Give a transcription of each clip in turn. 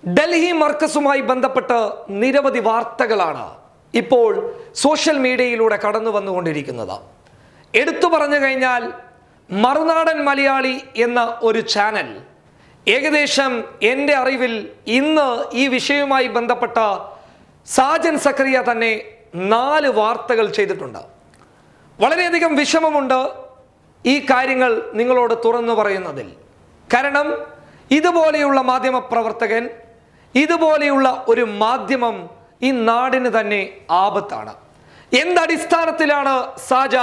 ഡൽഹി മർക്കസുമായി ബന്ധപ്പെട്ട് നിരവധി വാർത്തകളാണ് ഇപ്പോൾ സോഷ്യൽ മീഡിയയിലൂടെ കടന്നു വന്നുകൊണ്ടിരിക്കുന്നത്. എടുത്തു പറഞ്ഞു കഴിഞ്ഞാൽ മറുനാടൻ മലയാളി എന്ന ഒരു ചാനൽ ഏകദേശം എൻ്റെ അറിവിൽ ഇന്ന് ഈ വിഷയവുമായി ബന്ധപ്പെട്ട സാജൻ സക്കറിയ തന്നെ 4 വാർത്തകൾ ചെയ്തിട്ടുണ്ട്. വളരെയധികം വിഷമമുണ്ട് ഈ കാര്യങ്ങൾ നിങ്ങളോട് തുറന്നു പറയുന്നതിൽ. കാരണം ഇതുപോലെയുള്ള മാധ്യമ പ്രവർത്തകൻ, ഇതുപോലെയുള്ള ഒരു മാധ്യമം ഈ നാടിന് തന്നെ ആപത്താണ്. എന്തടിസ്ഥാനത്തിലാണ് സാജ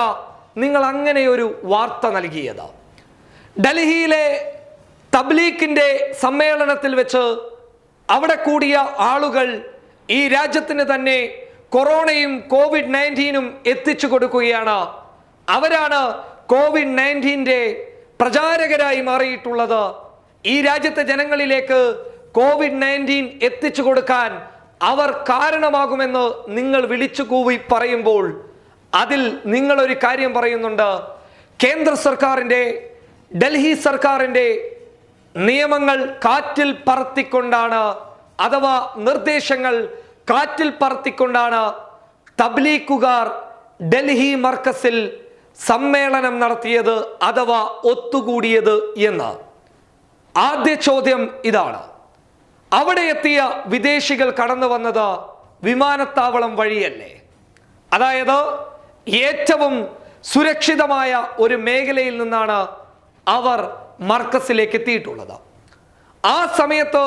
നിങ്ങൾ അങ്ങനെ ഒരു വാർത്ത നൽകിയത്? ഡൽഹിയിലെ തബ്ലീഗിന്റെ സമ്മേളനത്തിൽ വെച്ച് അവിടെ കൂടിയ ആളുകൾ ഈ രാജ്യത്തിന് തന്നെ കൊറോണയും COVID-19 എത്തിച്ചു കൊടുക്കുകയാണ്. അവരാണ് COVID-19 പ്രചാരകരായി മാറിയിട്ടുള്ളത്. ഈ രാജ്യത്തെ ജനങ്ങളിലേക്ക് COVID-19 എത്തിച്ചു കൊടുക്കാൻ അവർ കാരണമാകുമെന്ന് നിങ്ങൾ വിളിച്ചു കൂവി പറയുമ്പോൾ അതിൽ നിങ്ങളൊരു കാര്യം പറയുന്നുണ്ട്. കേന്ദ്ര സർക്കാരിൻ്റെ, ഡൽഹി സർക്കാരിൻ്റെ നിയമങ്ങൾ കാറ്റിൽ പറത്തിക്കൊണ്ടാണ്, അഥവാ നിർദ്ദേശങ്ങൾ കാറ്റിൽ പറത്തിക്കൊണ്ടാണ് തബ്ലീഗുകാർ ഡൽഹി മർക്കസിൽ സമ്മേളനം നടത്തിയത് അഥവാ ഒത്തുകൂടിയത് എന്ന്. ആദ്യ ചോദ്യം ഇതാണ്. അവിടെ എത്തിയ വിദേശികൾ കടന്നു വന്നത് വിമാനത്താവളം വഴിയല്ലേ? അതായത് ഏറ്റവും സുരക്ഷിതമായ ഒരു മേഖലയിൽ നിന്നാണ് അവർ മർക്കസിലേക്ക് എത്തിയിട്ടുള്ളത്. ആ സമയത്ത്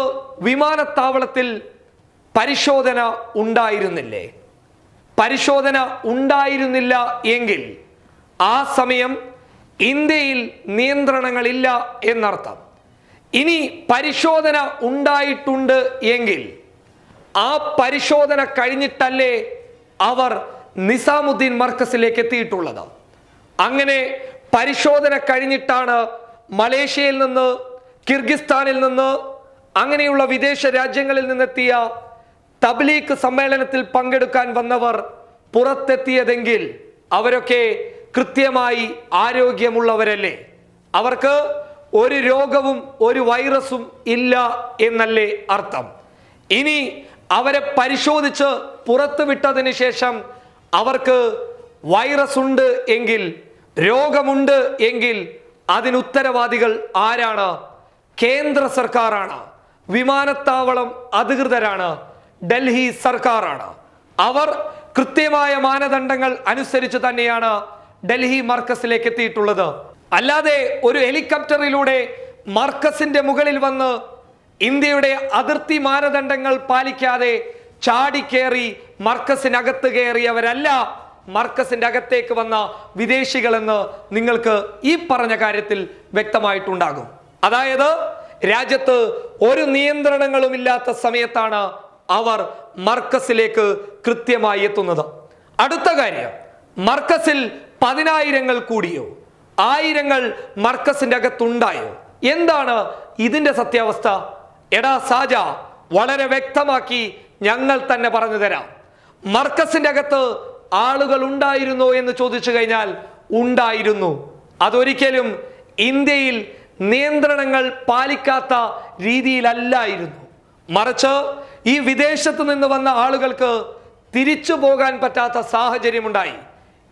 വിമാനത്താവളത്തിൽ പരിശോധന ഉണ്ടായിരുന്നില്ലേ? പരിശോധന ഉണ്ടായിരുന്നില്ല എങ്കിൽ ആ സമയം ഇന്ത്യയിൽ നിയന്ത്രണങ്ങളില്ല എന്നർത്ഥം. ഇനി പരിശോധന ഉണ്ടായിട്ടുണ്ട് എങ്കിൽ ആ പരിശോധന കഴിഞ്ഞിട്ടല്ലേ അവർ നിസാമുദ്ദീൻ മർക്കസിലേക്ക് എത്തിയിട്ടുള്ളത്? അങ്ങനെ പരിശോധന കഴിഞ്ഞിട്ടാണ് മലേഷ്യയിൽ നിന്ന്, കിർഗിസ്ഥാനിൽ നിന്ന്, അങ്ങനെയുള്ള വിദേശ രാജ്യങ്ങളിൽ നിന്നെത്തിയ തബ്ലീഗ് സമ്മേളനത്തിൽ പങ്കെടുക്കാൻ വന്നവർ പുറത്തെത്തിയതെങ്കിൽ അവരൊക്കെ കൃത്യമായി ആരോഗ്യമുള്ളവരല്ലേ? അവർക്ക് ഒരു രോഗവും ഒരു വൈറസും ഇല്ല എന്നല്ലേ അർത്ഥം? ഇനി അവരെ പരിശോധിച്ച് പുറത്തു വിട്ടതിന് ശേഷം അവർക്ക് വൈറസ് ഉണ്ട് എങ്കിൽ, രോഗമുണ്ട് എങ്കിൽ അതിന് ഉത്തരവാദികൾ ആരാണ്? കേന്ദ്ര സർക്കാരാണ്, വിമാനത്താവളം അധികൃതരാണ്, ഡൽഹി സർക്കാരാണ്. അവർ കൃത്യമായ മാനദണ്ഡങ്ങൾ അനുസരിച്ച് തന്നെയാണ് ഡൽഹി മർക്കസിലേക്ക് എത്തിയിട്ടുള്ളത്. അല്ലാതെ ഒരു ഹെലികോപ്റ്ററിലൂടെ മർക്കസിന്റെ മുകളിൽ വന്ന് ഇന്ത്യയുടെ അതിർത്തി മാനദണ്ഡങ്ങൾ പാലിക്കാതെ ചാടിക്കേറി മർക്കസിനകത്ത് കയറിയവരല്ല മർക്കസിന്റെ അകത്തേക്ക് വന്ന വിദേശികളെന്ന് നിങ്ങൾക്ക് ഈ പറഞ്ഞ കാര്യത്തിൽ വ്യക്തമായിട്ടുണ്ടാകും. അതായത് രാജ്യത്ത് ഒരു നിയന്ത്രണങ്ങളും ഇല്ലാത്ത സമയത്താണ് അവർ മർക്കസിലേക്ക് കൃത്യമായി എത്തുന്നത്. അടുത്ത കാര്യം, മർക്കസിൽ 10,000 കൂടിയോ? 1000 മർക്കസിന്റെ അകത്തുണ്ടായോ? എന്താണ് ഇതിന്റെ സത്യാവസ്ഥ? എടാ സാജ, വളരെ വ്യക്തമാക്കി ഞങ്ങൾ തന്നെ പറഞ്ഞു തരാം. മർക്കസിന്റെ അകത്ത് ആളുകൾ ഉണ്ടായിരുന്നോ എന്ന് ചോദിച്ചു കഴിഞ്ഞാൽ ഉണ്ടായിരുന്നു. അതൊരിക്കലും ഇന്ത്യയിൽ നിയന്ത്രണങ്ങൾ പാലിക്കാത്ത രീതിയിലല്ലായിരുന്നു. മറിച്ച് ഈ വിദേശത്ത് നിന്ന് വന്ന ആളുകൾക്ക് തിരിച്ചു പോകാൻ പറ്റാത്ത സാഹചര്യമുണ്ടായി.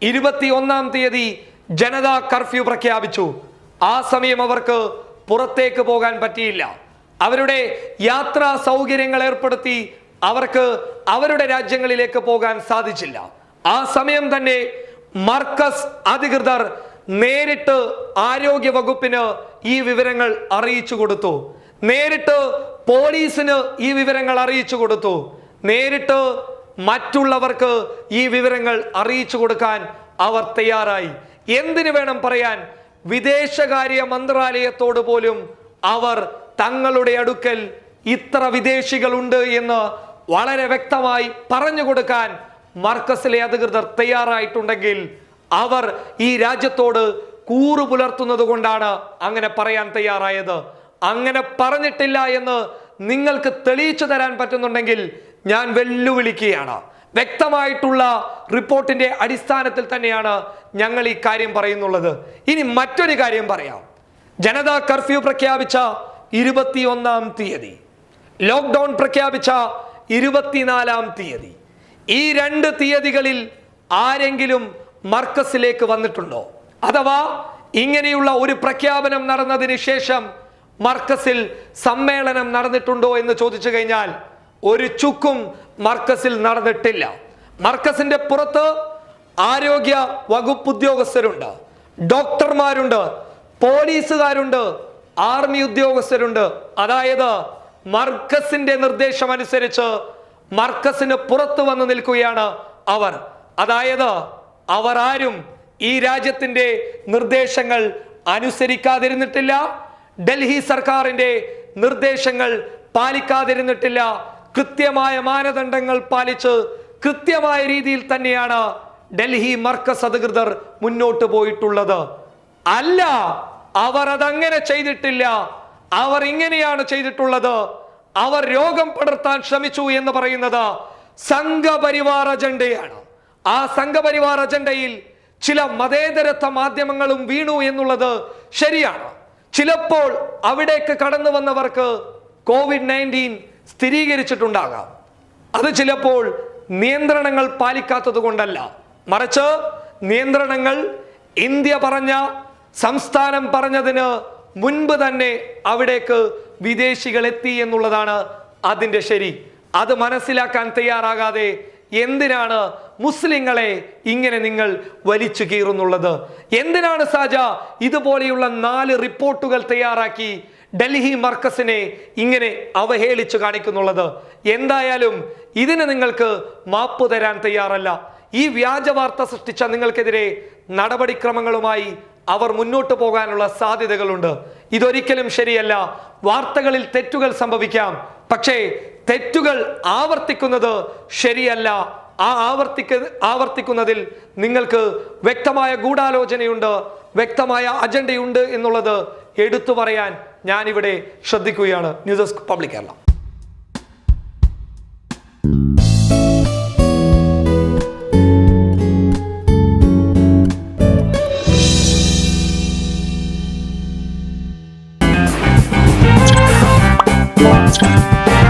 21-ാം തീയതി ജനതാ കർഫ്യൂ പ്രഖ്യാപിച്ചു. ആ സമയം അവർക്ക് പുറത്തേക്ക് പോകാൻ പറ്റിയില്ല. അവരുടെ യാത്രാ സൗകര്യങ്ങൾ ഏർപ്പെടുത്തി അവർക്ക് അവരുടെ രാജ്യങ്ങളിലേക്ക് പോകാൻ സാധിച്ചില്ല. ആ സമയം തന്നെ മർക്കസ് അധികൃതർ നേരിട്ട് ആരോഗ്യ വകുപ്പിന് ഈ വിവരങ്ങൾ അറിയിച്ചു കൊടുത്തു. നേരിട്ട് പോലീസിന് ഈ വിവരങ്ങൾ അറിയിച്ചു കൊടുത്തു. നേരിട്ട് മറ്റുള്ളവർക്ക് ഈ വിവരങ്ങൾ അറിയിച്ചു കൊടുക്കാൻ അവർ തയ്യാറായി. എന്തിനു വേണം പറയാൻ, വിദേശകാര്യ മന്ത്രാലയത്തോട് പോലും അവർ തങ്ങളുടെ അടുക്കൽ ഇത്ര വിദേശികളുണ്ട് എന്ന് വളരെ വ്യക്തമായി പറഞ്ഞു കൊടുക്കാൻ മർക്കസിലെ അധികൃതർ തയ്യാറായിട്ടുണ്ടെങ്കിൽ അവർ ഈ രാജ്യത്തോട് കൂറു പുലർത്തുന്നത് കൊണ്ടാണ് അങ്ങനെ പറയാൻ തയ്യാറായത്. അങ്ങനെ പറഞ്ഞിട്ടില്ല എന്ന് നിങ്ങൾക്ക് തെളിയിച്ചു തരാൻ പറ്റുന്നുണ്ടെങ്കിൽ ഞാൻ വെല്ലുവിളിക്കുകയാണ്. വ്യക്തമായിട്ടുള്ള റിപ്പോർട്ടിന്റെ അടിസ്ഥാനത്തിൽ തന്നെയാണ് ഞങ്ങൾ ഈ കാര്യം പറയുന്നുള്ളത്. ഇനി മറ്റൊരു കാര്യം പറയാം. ജനതാ കർഫ്യൂ പ്രഖ്യാപിച്ച 21-ാം തീയതി ലോക്ക്ഡൗൺ പ്രഖ്യാപിച്ച 24-ാം തീയതി. ഈ 2 തീയതികളിൽ ആരെങ്കിലും മർക്കസിലേക്ക് വന്നിട്ടുണ്ടോ? അഥവാ ഇങ്ങനെയുള്ള ഒരു പ്രഖ്യാപനം നടന്നതിന് ശേഷം മർക്കസിൽ സമ്മേളനം നടന്നിട്ടുണ്ടോ എന്ന് ചോദിച്ചു കഴിഞ്ഞാൽ ഒരു ചുക്കും മർക്കസിൽ നടന്നിട്ടില്ല. മർക്കസിന്റെ പുറത്ത് ആരോഗ്യ വകുപ്പ് ഉദ്യോഗസ്ഥരുണ്ട്, ഡോക്ടർമാരുണ്ട്, പോലീസുകാരുണ്ട്, ആർമി ഉദ്യോഗസ്ഥരുണ്ട്. അതായത് മർക്കസിന്റെ നിർദ്ദേശം അനുസരിച്ച് മർക്കസിന് പുറത്തു വന്ന് നിൽക്കുകയാണ് അവർ. അതായത് അവർ ആരും ഈ രാജ്യത്തിന്റെ നിർദ്ദേശങ്ങൾ അനുസരിക്കാതിരുന്നിട്ടില്ല, ഡൽഹി സർക്കാരിന്റെ നിർദ്ദേശങ്ങൾ പാലിക്കാതിരുന്നിട്ടില്ല. കൃത്യമായ മാനദണ്ഡങ്ങൾ പാലിച്ച് കൃത്യമായ രീതിയിൽ തന്നെയാണ് ഡൽഹി മർക്കസ് അധികൃതർ മുന്നോട്ട് പോയിട്ടുള്ളത്. അല്ല, അവർ അതങ്ങനെ ചെയ്തിട്ടില്ല. അവർ ഇങ്ങനെയാണ് ചെയ്തിട്ടുള്ളത്. അവർ രോഗം പടർത്താൻ ശ്രമിച്ചു എന്ന് പറയുന്നത് സംഘപരിവാർ അജണ്ടയാണ്. ആ സംഘപരിവാർ അജണ്ടയിൽ ചില മതേതരത്വ മാധ്യമങ്ങളും വീണു എന്നുള്ളത് ശരിയാണ്. ചിലപ്പോൾ അവിടേക്ക് കടന്നു വന്നവർക്ക് COVID-19 സ്ഥിരീകരിച്ചിട്ടുണ്ടാകാം. അത് ചിലപ്പോൾ നിയന്ത്രണങ്ങൾ പാലിക്കാത്തത് കൊണ്ടല്ല, മറിച്ച് നിയന്ത്രണങ്ങൾ ഇന്ത്യ പറഞ്ഞ, സംസ്ഥാനം പറഞ്ഞതിന് മുൻപ് തന്നെ അവിടേക്ക് വിദേശികൾ എത്തി എന്നുള്ളതാണ് അതിൻ്റെ ശരി. അത് മനസ്സിലാക്കാൻ തയ്യാറാകാതെ എന്തിനാണ് മുസ്ലിങ്ങളെ ഇങ്ങനെ നിങ്ങൾ വലിച്ചു കീറുന്നുള്ളത്? എന്തിനാണ് സാജ ഇതുപോലെയുള്ള 4 റിപ്പോർട്ടുകൾ തയ്യാറാക്കി ഡൽഹി മർക്കസിനെ ഇങ്ങനെ അവഹേളിച്ചു കാണിക്കുന്നുള്ളത്? എന്തായാലും ഇതിന് നിങ്ങൾക്ക് മാപ്പ് തരാൻ തയ്യാറല്ല. ഈ വ്യാജ വാർത്ത സൃഷ്ടിച്ച നിങ്ങൾക്കെതിരെ നടപടിക്രമങ്ങളുമായി അവർ മുന്നോട്ട് പോകാനുള്ള സാധ്യതകളുണ്ട്. ഇതൊരിക്കലും ശരിയല്ല. വാർത്തകളിൽ തെറ്റുകൾ സംഭവിക്കാം, പക്ഷേ തെറ്റുകൾ ആവർത്തിക്കുന്നത് ശരിയല്ല. ആ ആവർത്തിക്കുന്നതിൽ നിങ്ങൾക്ക് വ്യക്തമായ ഗൂഢാലോചനയുണ്ട്, വ്യക്തമായ അജണ്ടയുണ്ട് എന്നുള്ളത് എടുത്തു പറയാൻ ഞാനിവിടെ ശ്രദ്ധിക്കുകയാണ്. News desk public Kerala. Time.